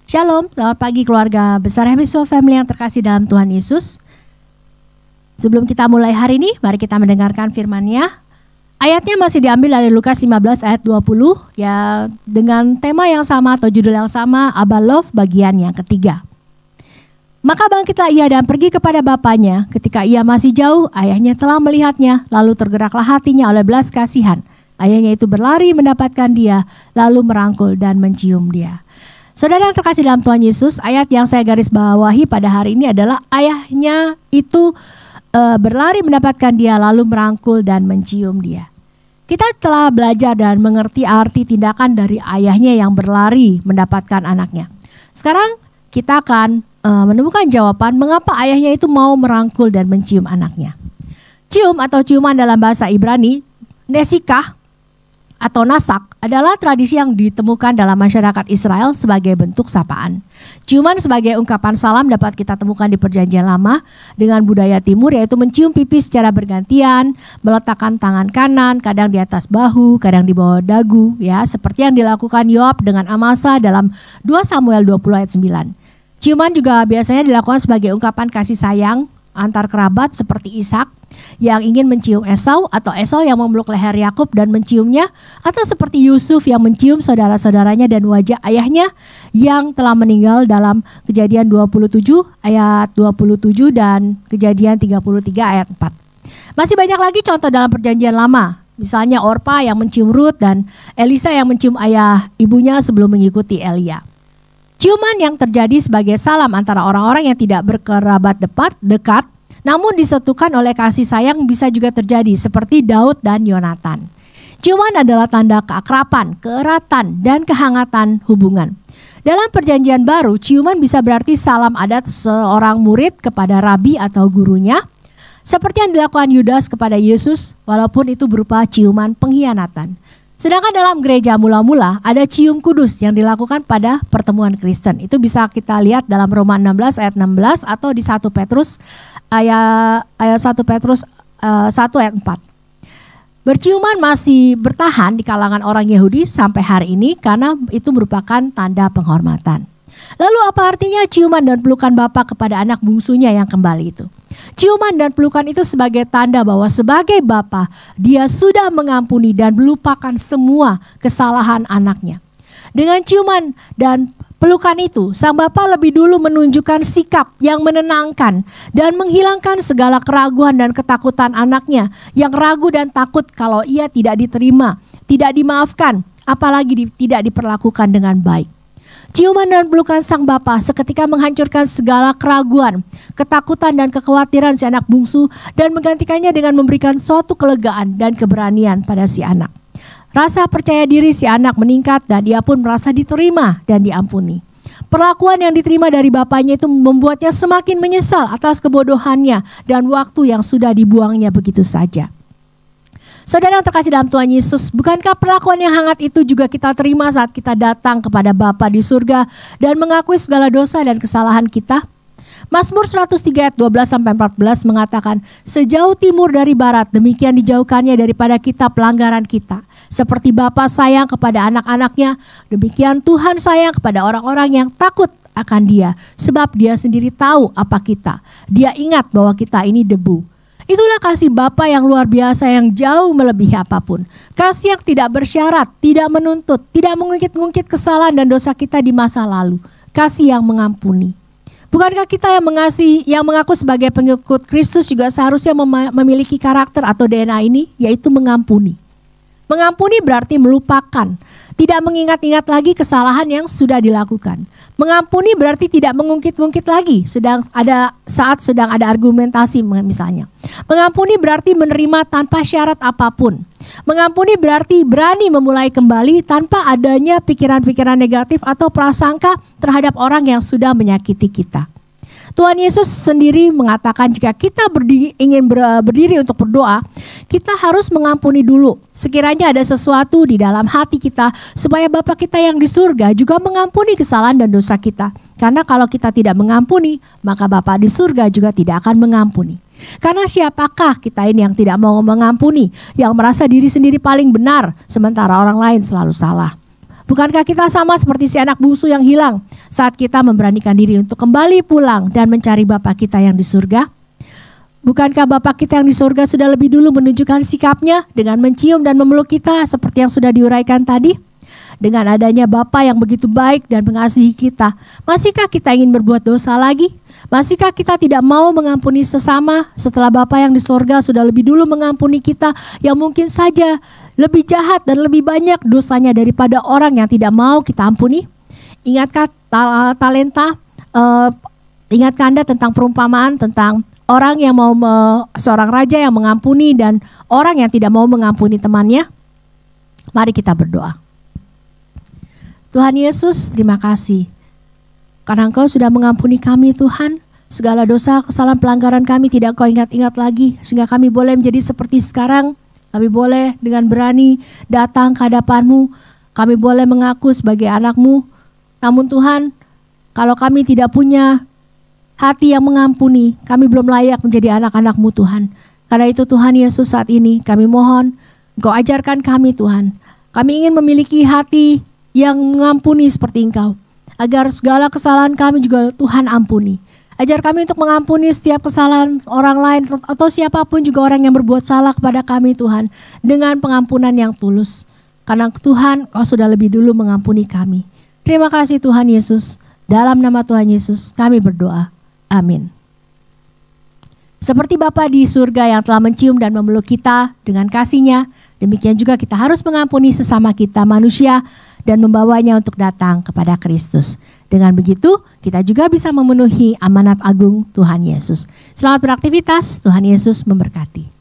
Shalom, selamat pagi keluarga besar Happy Soul Family yang terkasih dalam Tuhan Yesus. Sebelum kita mulai hari ini, mari kita mendengarkan firman-Nya. Ayatnya masih diambil dari Lukas 15 ayat 20 ya, dengan tema yang sama atau judul yang sama, Abba Love bagian yang ketiga. Maka bangkitlah ia dan pergi kepada bapaknya. Ketika ia masih jauh, ayahnya telah melihatnya, lalu tergeraklah hatinya oleh belas kasihan. Ayahnya itu berlari mendapatkan dia, lalu merangkul dan mencium dia. Saudara yang terkasih dalam Tuhan Yesus, ayat yang saya garis bawahi pada hari ini adalah ayahnya itu berlari mendapatkan dia, lalu merangkul dan mencium dia. Kita telah belajar dan mengerti arti tindakan dari ayahnya yang berlari mendapatkan anaknya. Sekarang kita akan menemukan jawaban mengapa ayahnya itu mau merangkul dan mencium anaknya. Cium atau ciuman dalam bahasa Ibrani, nesikah atau nasak adalah tradisi yang ditemukan dalam masyarakat Israel sebagai bentuk sapaan. Ciuman sebagai ungkapan salam dapat kita temukan di Perjanjian Lama dengan budaya timur, yaitu mencium pipi secara bergantian, meletakkan tangan kanan kadang di atas bahu, kadang di bawah dagu, ya, seperti yang dilakukan Yoab dengan Amasa dalam 2 Samuel 20 ayat 9. Ciuman juga biasanya dilakukan sebagai ungkapan kasih sayang antar kerabat seperti Ishak yang ingin mencium Esau, atau Esau yang memeluk leher Yakub dan menciumnya, atau seperti Yusuf yang mencium saudara-saudaranya dan wajah ayahnya yang telah meninggal dalam Kejadian 27 ayat 27 dan Kejadian 33 ayat 4. Masih banyak lagi contoh dalam Perjanjian Lama, misalnya Orpa yang mencium Rut dan Elisa yang mencium ayah ibunya sebelum mengikuti Elia. Ciuman yang terjadi sebagai salam antara orang-orang yang tidak berkerabat dekat, namun disatukan oleh kasih sayang bisa juga terjadi seperti Daud dan Yonatan. Ciuman adalah tanda keakraban, keeratan, dan kehangatan hubungan. Dalam Perjanjian Baru, ciuman bisa berarti salam adat seorang murid kepada rabi atau gurunya, seperti yang dilakukan Yudas kepada Yesus, walaupun itu berupa ciuman pengkhianatan. Sedangkan dalam gereja mula-mula ada cium kudus yang dilakukan pada pertemuan Kristen. Itu bisa kita lihat dalam Roma 16 ayat 16 atau di 1 Petrus ayat 1 Petrus 1 ayat 4. Berciuman masih bertahan di kalangan orang Yahudi sampai hari ini karena itu merupakan tanda penghormatan. Lalu apa artinya ciuman dan pelukan bapa kepada anak bungsunya yang kembali itu? Ciuman dan pelukan itu sebagai tanda bahwa sebagai bapa dia sudah mengampuni dan melupakan semua kesalahan anaknya. Dengan ciuman dan pelukan itu, sang bapa lebih dulu menunjukkan sikap yang menenangkan dan menghilangkan segala keraguan dan ketakutan anaknya yang ragu dan takut kalau ia tidak diterima, tidak dimaafkan, apalagi tidak diperlakukan dengan baik. Ciuman dan pelukan sang bapa seketika menghancurkan segala keraguan, ketakutan dan kekhawatiran si anak bungsu dan menggantikannya dengan memberikan suatu kelegaan dan keberanian pada si anak. Rasa percaya diri si anak meningkat dan dia pun merasa diterima dan diampuni. Perlakuan yang diterima dari bapaknya itu membuatnya semakin menyesal atas kebodohannya dan waktu yang sudah dibuangnya begitu saja. Saudara yang terkasih dalam Tuhan Yesus, bukankah perlakuan yang hangat itu juga kita terima saat kita datang kepada Bapa di surga dan mengakui segala dosa dan kesalahan kita? Mazmur 103 ayat 12-14 mengatakan, sejauh timur dari barat, demikian dijauhkannya daripada kita pelanggaran kita. Seperti Bapa sayang kepada anak-anaknya, demikian Tuhan sayang kepada orang-orang yang takut akan Dia, sebab Dia sendiri tahu apa kita. Dia ingat bahwa kita ini debu. Itulah kasih Bapa yang luar biasa yang jauh melebihi apapun. Kasih yang tidak bersyarat, tidak menuntut, tidak mengungkit-ungkit kesalahan dan dosa kita di masa lalu. Kasih yang mengampuni. Bukankah kita yang mengasihi, yang mengaku sebagai pengikut Kristus juga seharusnya memiliki karakter atau DNA ini, yaitu mengampuni. Mengampuni berarti melupakan, tidak mengingat-ingat lagi kesalahan yang sudah dilakukan. Mengampuni berarti tidak mengungkit-ungkit lagi saat sedang ada argumentasi misalnya. Mengampuni berarti menerima tanpa syarat apapun. Mengampuni berarti berani memulai kembali tanpa adanya pikiran-pikiran negatif atau prasangka terhadap orang yang sudah menyakiti kita. Tuhan Yesus sendiri mengatakan jika kita ingin berdiri untuk berdoa, kita harus mengampuni dulu. Sekiranya ada sesuatu di dalam hati kita, supaya Bapa kita yang di surga juga mengampuni kesalahan dan dosa kita. Karena kalau kita tidak mengampuni, maka Bapa di surga juga tidak akan mengampuni. Karena siapakah kita ini yang tidak mau mengampuni, yang merasa diri sendiri paling benar, sementara orang lain selalu salah. Bukankah kita sama seperti si anak bungsu yang hilang saat kita memberanikan diri untuk kembali pulang dan mencari Bapa kita yang di surga? Bukankah Bapa kita yang di surga sudah lebih dulu menunjukkan sikapnya dengan mencium dan memeluk kita seperti yang sudah diuraikan tadi? Dengan adanya Bapa yang begitu baik dan mengasihi kita, masihkah kita ingin berbuat dosa lagi? Masihkah kita tidak mau mengampuni sesama setelah Bapa yang di surga sudah lebih dulu mengampuni kita yang mungkin saja lebih jahat dan lebih banyak dosanya daripada orang yang tidak mau kita ampuni? Ingatkah ingatkah Anda tentang perumpamaan tentang orang yang mau seorang raja yang mengampuni dan orang yang tidak mau mengampuni temannya? Mari kita berdoa. Tuhan Yesus, terima kasih karena Engkau sudah mengampuni kami Tuhan. Segala dosa, kesalahan, pelanggaran kami tidak Kau ingat-ingat lagi, sehingga kami boleh menjadi seperti sekarang. Kami boleh dengan berani datang ke hadapan-Mu. Kami boleh mengaku sebagai anak-Mu. Namun Tuhan, kalau kami tidak punya hati yang mengampuni, kami belum layak menjadi anak-anak-Mu Tuhan. Karena itu Tuhan Yesus, saat ini kami mohon Engkau ajarkan kami Tuhan. Kami ingin memiliki hati yang mengampuni seperti Engkau, agar segala kesalahan kami juga Tuhan ampuni. Ajar kami untuk mengampuni setiap kesalahan orang lain atau siapapun juga orang yang berbuat salah kepada kami Tuhan, dengan pengampunan yang tulus. Karena Tuhan, Kau sudah lebih dulu mengampuni kami. Terima kasih Tuhan Yesus. Dalam nama Tuhan Yesus kami berdoa. Amin. Seperti Bapa di surga yang telah mencium dan memeluk kita dengan kasih-Nya, demikian juga kita harus mengampuni sesama kita manusia dan membawanya untuk datang kepada Kristus. Dengan begitu, kita juga bisa memenuhi amanat agung Tuhan Yesus. Selamat beraktivitas, Tuhan Yesus memberkati.